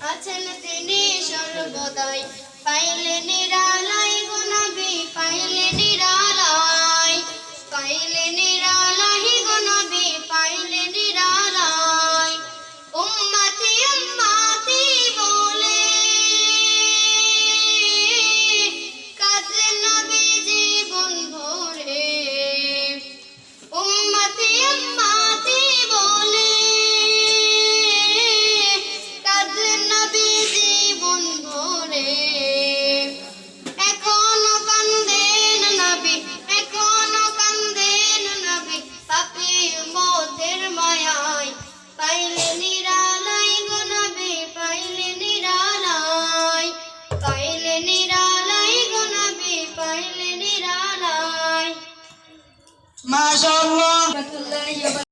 আছেন তিনি সর্বদাই, পাইলে নিরালাই গো নবী, পাইলে নিরালাই, পাইলে নিরালাই গো নবী, পাইলে নিরালাই। উম্মতি উম্মতি বলে কাঁদলেন নবী জীবন ভরে, উম্মতি উম্মতি বলে কাঁদলেন নবী জীবন ভরে। এখনো কান্দেন নবী, এখনো কান্দেন নবী, পাপী উম্মতের মায়ায়, পাইলে নিরালাই গো নবী, পাইলে নিরালাই, পাইলে নিরালাই গো নবী, পাইলে নিরালাই। মাশাআল্লাহ।